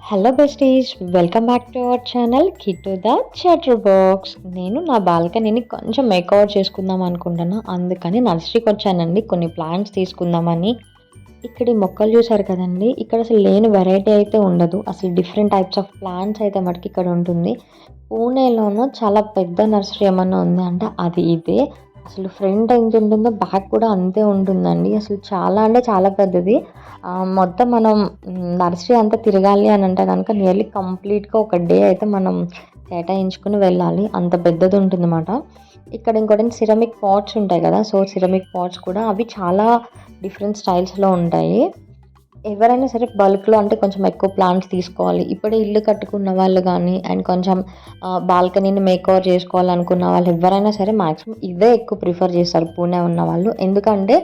Hello besties, welcome back to our channel Kittu the chatter box. నేను నా బాల్కనీని కొంచెం makeover చేసుకుందాం అనుకుంటున్నా, అందుకని నర్సరీకి వచ్చానండి కొన్ని ప్లాంట్స్ తీసుకుందామని. ఇక్కడ ఈ మొక్కలు చూసారు కదండి, ఇక్కడ అసలు లేని వెరైటీ అయితే ఉండదు. అసలు డిఫరెంట్ టైప్స్ ఆఫ్ ప్లాంట్స్ అయితే మటుకు ఇక్కడ ఉంటుంది. పూణేలోనూ చాలా పెద్ద నర్సరీ ఏమన్నా ఉంది అంటే అది ఇదే. అసలు ఫ్రంట్ ఎంత ఉంటుందో బ్యాక్ కూడా అంతే ఉంటుందండి. అసలు చాలా అంటే చాలా పెద్దది. మొత్తం మనం నర్సరీ అంతా తిరగాలి అని అంటే కనుక నియర్లీ కంప్లీట్గా ఒక డే అయితే మనం కేటాయించుకుని వెళ్ళాలి, అంత పెద్దది ఉంటుందన్నమాట. ఇక్కడ ఇంకోటి సిరమిక్ పాట్స్ ఉంటాయి కదా, సో సిరమిక్ పాట్స్ కూడా అవి చాలా డిఫరెంట్ స్టైల్స్లో ఉంటాయి. ఎవరైనా సరే బల్క్లో అంటే కొంచెం ఎక్కువ ప్లాంట్స్ తీసుకోవాలి, ఇప్పుడే ఇల్లు కట్టుకున్న వాళ్ళు కానీ అండ్ కొంచెం బాల్కనీని మేకవర్ చేసుకోవాలనుకున్న వాళ్ళు ఎవరైనా సరే మ్యాక్సిమం ఇవే ఎక్కువ ప్రిఫర్ చేస్తారు పూణే ఉన్న వాళ్ళు. ఎందుకంటే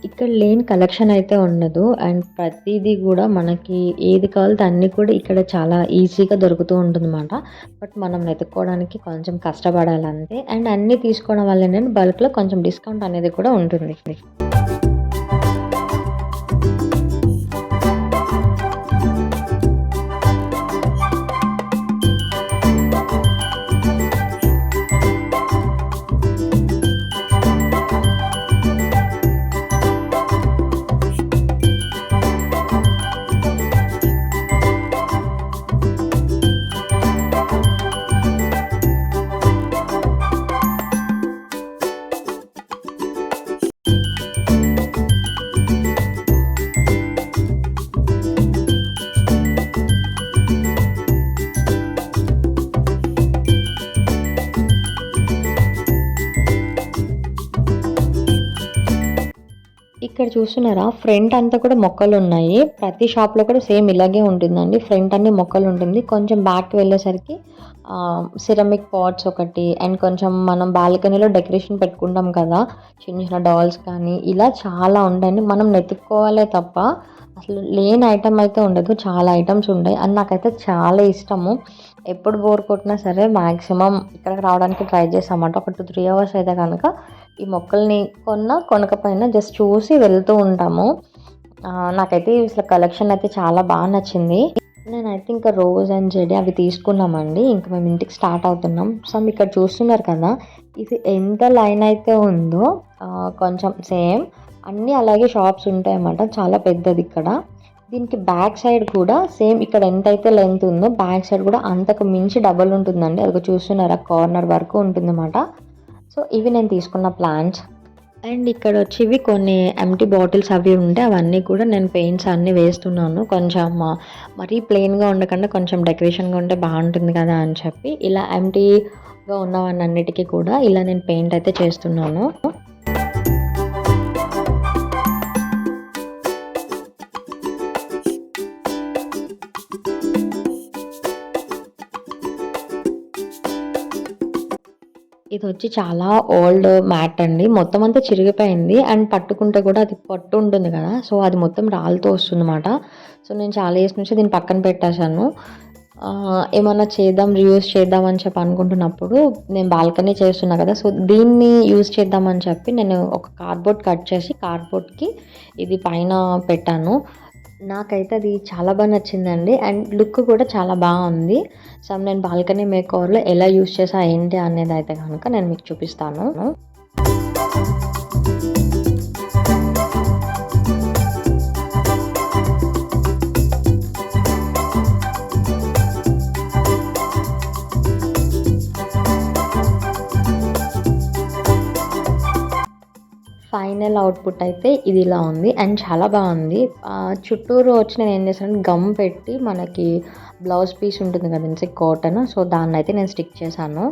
ఇక్కడ లేని కలెక్షన్ అయితే ఉండదు అండ్ ప్రతిదీ కూడా మనకి ఏది కావాలో అన్నీ కూడా ఇక్కడ చాలా ఈజీగా దొరుకుతూ ఉంటుందన్నమాట. బట్ మనం వెతుక్కోవడానికి కొంచెం కష్టపడాలి అంతే. అండ్ అన్నీ తీసుకోవడం వల్ల ఏంటంటే బల్క్లో కొంచెం డిస్కౌంట్ అనేది కూడా ఉంటుంది. ఇక్కడ చూస్తున్నారా, ఫ్రంట్ అంతా కూడా మొక్కలు ఉన్నాయి. ప్రతి షాప్లో కూడా సేమ్ ఇలాగే ఉంటుందండి. ఫ్రంట్ అన్ని మొక్కలు ఉంటుంది. కొంచెం బ్యాక్ వెళ్ళేసరికి సిరమిక్ పాట్స్ ఒకటి అండ్ కొంచెం మనం బాల్కనీలో డెకరేషన్ పెట్టుకుంటాం కదా, చిన్న చిన్న డాల్స్ కానీ ఇలా చాలా ఉంటాయండి. మనం వెతుక్కోవాలే తప్ప అసలు లేని ఐటమ్ అయితే ఉండదు. చాలా ఐటమ్స్ ఉంటాయి అండ్ నాకైతే చాలా ఇష్టము. ఎప్పుడు బోర్ కొట్టినా సరే మ్యాక్సిమం ఇక్కడికి రావడానికి ట్రై చేస్తామంట. ఒక 2-3 అవర్స్ అయితే కనుక ఈ మొక్కల్ని కొనకపోయినా జస్ట్ చూసి వెళ్తూ ఉంటాము. నాకైతే అసలు కలెక్షన్ అయితే చాలా బాగా నచ్చింది. నేనైతే ఇంకా రోజ్ అండ్ జెడి అవి తీసుకున్నామండి. ఇంకా మేము ఇంటికి స్టార్ట్ అవుతున్నాం. సో ఇక్కడ చూస్తున్నారు కదా, ఇది ఎంత లైన్ అయితే ఉందో కొంచెం సేమ్ అన్నీ అలాగే షాప్స్ ఉంటాయన్నమాట. చాలా పెద్దది ఇక్కడ. దీనికి బ్యాక్ సైడ్ కూడా సేమ్ ఇక్కడ ఎంతైతే లెంత్ ఉందో బ్యాక్ సైడ్ కూడా అంతకు మించి డబల్ ఉంటుందండి. అది చూస్తున్నారా, కార్నర్ వరకు ఉంటుందన్నమాట. సో ఇవి నేను తీసుకున్న ప్లాంట్స్. అండ్ ఇక్కడ వచ్చి ఇవి కొన్ని ఎంటీ బాటిల్స్ అవి ఉంటే అవన్నీ కూడా నేను పెయింట్స్ అన్నీ వేస్తున్నాను. కొంచెం మరీ ప్లెయిన్గా ఉండకుండా కొంచెం డెకరేషన్గా ఉంటే బాగుంటుంది కదా అని చెప్పి ఇలా ఎంటీగా ఉన్నవన్నీ అన్నిటికీ కూడా ఇలా నేను పెయింట్ అయితే చేస్తున్నాను. ఇది వచ్చి చాలా ఓల్డ్ మ్యాట్ అండి. మొత్తం అంతా చిరిగిపోయింది అండ్ పట్టుకుంటే కూడా అది పట్టు ఉంటుంది కదా, సో అది మొత్తం రాలుతూ వస్తుందన్నమాట. సో నేను చాలా ఇయర్స్ నుంచి దీన్ని పక్కన పెట్టేశాను. ఏమన్నా చేద్దాం, రీయూజ్ చేద్దాం అని చెప్పి అనుకుంటున్నప్పుడు నేను బాల్కనీ చేస్తున్నా కదా, సో దీన్ని యూజ్ చేద్దామని చెప్పి నేను ఒక కార్డ్బోర్డ్ కట్ చేసి కార్డ్బోర్డ్కి ఇది పైన పెట్టాను. నాకైతే అది చాలా బాగా నచ్చిందండి అండ్ లుక్ కూడా చాలా బాగుంది. సో నేను బాల్కనీ మేకవర్లో ఎలా యూజ్ చేసా ఏంటి అనేది అయితే కనుక నేను మీకు చూపిస్తాను. ఫైనల్ అవుట్పుట్ అయితే ఇది ఇలా ఉంది అండ్ చాలా బాగుంది. చుట్టూరు వచ్చి నేను ఏం చేశాను, గమ్ పెట్టి మనకి బ్లౌజ్ పీస్ ఉంటుంది కదండి కాటన్, సో దాన్ని అయితే నేను స్టిక్ చేశాను.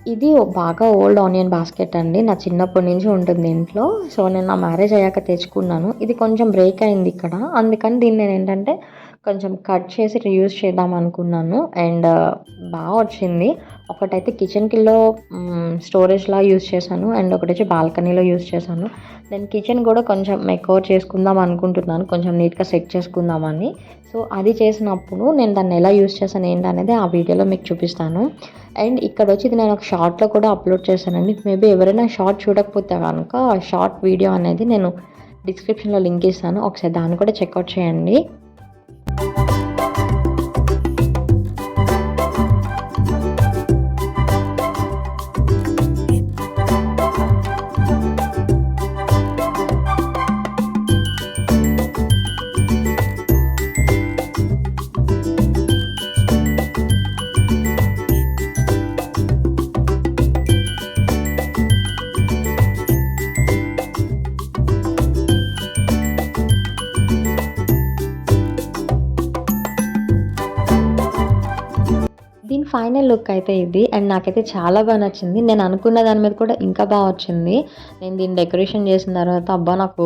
ఇది బాగా ఓల్డ్ ఆనియన్ బాస్కెట్ అండి. నా చిన్నప్పటి నుంచి ఉంటుంది ఇంట్లో. సో, నేను నా మ్యారేజ్ అయ్యాక తెచ్చుకున్నాను. ఇది కొంచెం బ్రేక్ అయింది ఇక్కడ. అందుకని దీన్ని నేనేంటంటే కొంచెం కట్ చేసి రీయూజ్ చేద్దాం అనుకున్నాను. అండ్ బాగా వచ్చింది. ఒకటైతే కిచెన్‌లో స్టోరేజ్‌లా యూజ్ చేశాను. అండ్ ఒకటొచ్చి బాల్కనీలో యూజ్ చేశాను. నేను కిచెన్ కూడా కొంచెం మేకోవర్ చేసుకుందాం అనుకుంటున్నాను. కొంచెం నీట్‌గా సెట్ చేసుకుందామని. సో, అది చేసినప్పుడు నేను దాన్ని ఎలా యూజ్ చేశాను ఏంటనేది ఆ వీడియోలో మీకు చూపిస్తాను. అండ్ ఇక్కడొచ్చి ఇది నేను ఒక షార్ట్‌లో కూడా అప్లోడ్ చేశానండి. మేబీ ఎవరైనా షార్ట్ చూడకపోతే గనుక ఆ షార్ట్ వీడియో అనేది నేను డిస్క్రిప్షన్‌లో లింక్ ఇస్తాను. ఒకసారి దాన్ని కూడా చెక్‌ఔట్ చేయండి. దీని ఫైనల్ లుక్ అయితే ఇది. అండ్ నాకైతే చాలా బాగా నచ్చింది. నేను అనుకున్న దాని మీద కూడా ఇంకా బాగా వచ్చింది. నేను దీన్ని డెకరేషన్ చేసిన తర్వాత అబ్బా! నాకు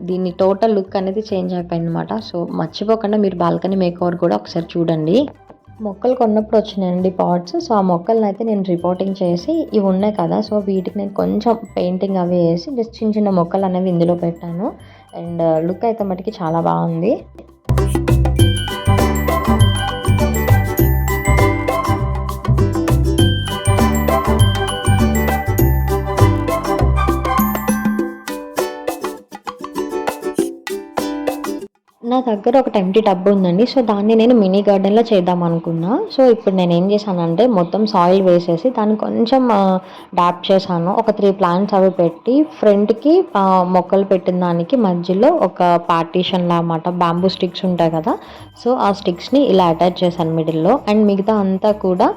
దీని టోటల్ లుక్ అనేది చేంజ్ అయిపోయిందనమాట. సో, మర్చిపోకుండా మీరు బాల్కనీ మేకోవర్ కూడా ఒకసారి చూడండి. మొక్కలు కొన్నప్పుడు వచ్చినాయండి పాట్స్. సో, ఆ మొక్కలనైతే నేను రిపోర్టింగ్ చేసి ఇవి ఉన్నాయి కదా! సో, వీటికి నేను కొంచెం పెయింటింగ్ అవి వేసి జస్ట్ చిన్న చిన్న మొక్కలనేవి ఇందులో పెట్టాను. అండ్ లుక్ అయితే మటికి చాలా బాగుంది. నా దగ్గర ఒక ఎంప్టీ టబ్ ఉందండి. సో, దాన్ని నేను మినీ గార్డెన్‌లో చేద్దామనుకున్నా. సో, ఇప్పుడు నేనేం చేశానంటే మొత్తం సాయిల్ వేసేసి దాన్ని కొంచెం డాప్ చేశాను. ఒక 3 ప్లాంట్స్ అవి పెట్టి ఫ్రంట్‌కి మొక్కలు పెట్టిన దానికి మధ్యలో ఒక పార్టీషన్‌లా అనమాట. బాంబూ స్టిక్స్ ఉంటాయి కదా! సో, ఆ స్టిక్స్‌ని ఇలా అటాచ్ చేశాను మిడిల్‌లో. అండ్ మిగతా అంతా కూడా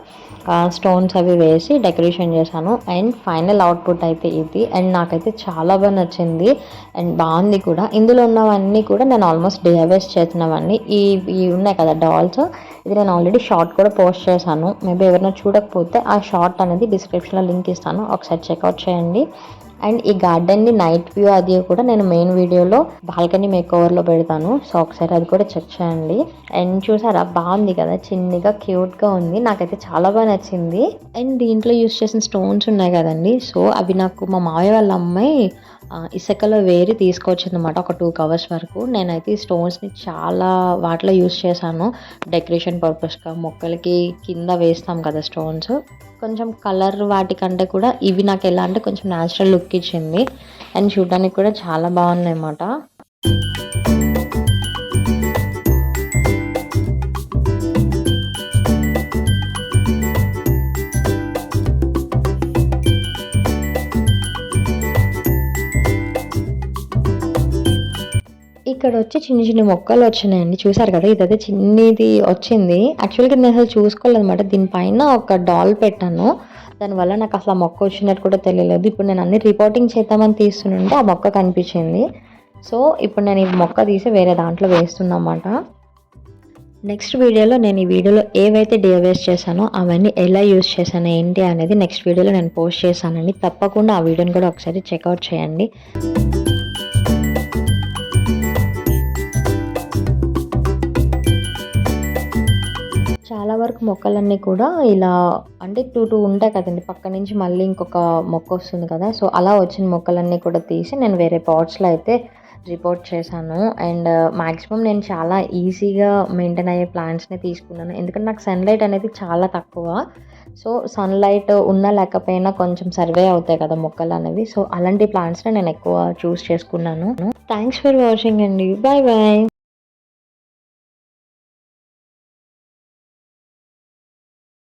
స్టోన్స్ అవి వేసి డెకరేషన్ చేశాను. అండ్ ఫైనల్ అవుట్‌పుట్ అయితే ఇది. అండ్ నాకైతే చాలా బాగా నచ్చింది. అండ్ బాగుంది కూడా. ఇందులో ఉన్నవన్నీ కూడా నేను ఆల్మోస్ట్ డిఐవైస్ చేసినవన్నీ. ఇవి ఉన్నాయి కదా డాల్స్, ఇది నేను ఆల్రెడీ షార్ట్ కూడా పోస్ట్ చేశాను. మేబీ ఎవరైనా చూడకపోతే ఆ షార్ట్ అనేది డిస్క్రిప్షన్‌లో లింక్ ఇస్తాను. ఒకసారి చెక్‌ఔట్ చేయండి. అండ్ ఈ గార్డెన్‌ని నైట్ వ్యూ అది కూడా నేను మెయిన్ వీడియోలో బాల్కనీ మేకోవర్‌లో పెడతాను. సో, ఒకసారి అది కూడా చెక్ చేయండి. అండ్ చూసారా బాగుంది కదా! చిన్నగా క్యూట్‌గా ఉంది. నాకైతే చాలా బాగా నచ్చింది. అండ్ దీంట్లో యూజ్ చేసిన స్టోన్స్ ఉన్నాయి కదండీ! సో, అవి నాకు మా మావయ్య వాళ్ళ అమ్మాయి ఇసుకలో వేరి తీసుకొచ్చిందనమాట. ఒక 2 కవర్స్ వరకు. నేనైతే ఈ స్టోన్స్‌ని చాలా వాటిలో యూజ్ చేశాను. డెకరేషన్ పర్పస్‌గా మొక్కలకి కింద వేస్తాం కదా స్టోన్స్. కొంచెం కలర్ వాటికంటే కూడా ఇవి నాకెలా అంటే కొంచెం న్యాచురల్ లుక్ ఇచ్చింది. అండ్ చూడడానికి కూడా చాలా బాగున్నాయన్నమాట. ఇక్కడొచ్చి చిన్ని చిన్ని మొక్కలు వచ్చినాయండి. చూసారు కదా! ఇదైతే చిన్నిది వచ్చింది. యాక్చువల్‌గా నేను అసలు చూసుకోలేదనమాట. దీనిపైన ఒక డాల్ పెట్టాను. దానివల్ల నాకు అసలు ఆ మొక్క వచ్చినట్టు కూడా తెలియలేదు. ఇప్పుడు నేను అన్ని రిపోర్టింగ్ చేద్దామని తీస్తుంటే ఆ మొక్క కనిపించింది. సో, ఇప్పుడు నేను ఈ మొక్క తీసి వేరే దాంట్లో వేస్తున్నమాట. నెక్స్ట్ వీడియోలో నేను ఈ వీడియోలో ఏవైతే డిఐవైస్ చేశానో అవన్నీ ఎలా యూజ్ చేశాను ఏంటి అనేది నెక్స్ట్ వీడియోలో నేను పోస్ట్ చేశానండి. తప్పకుండా ఆ వీడియోని కూడా ఒకసారి చెక్‌ఔట్ చేయండి. చాలా వరకు మొక్కలన్నీ కూడా ఇలా అంటే 2 ఉంటాయి కదండీ. పక్క నుంచి మళ్ళీ ఇంకొక మొక్క వస్తుంది కదా! సో, అలా వచ్చిన మొక్కలన్నీ కూడా తీసి నేను వేరే పాట్స్‌లో అయితే రిపోర్ట్ చేశాను. అండ్ మాక్సిమం నేను చాలా ఈజీగా మెయింటైన్ అయ్యే ప్లాంట్స్‌నే తీసుకున్నాను. ఎందుకంటే నాకు సన్‌లైట్ అనేది చాలా తక్కువ. సో, సన్‌లైట్ ఉన్నా లేకపోయినా కొంచెం సర్వే అవుతాయి కదా మొక్కలనేవి. సో, అలాంటి ప్లాంట్స్‌నే నేను ఎక్కువ చూస్ చేసుకున్నాను. థ్యాంక్స్ ఫర్ వాచింగ్ అండి. Bye bye.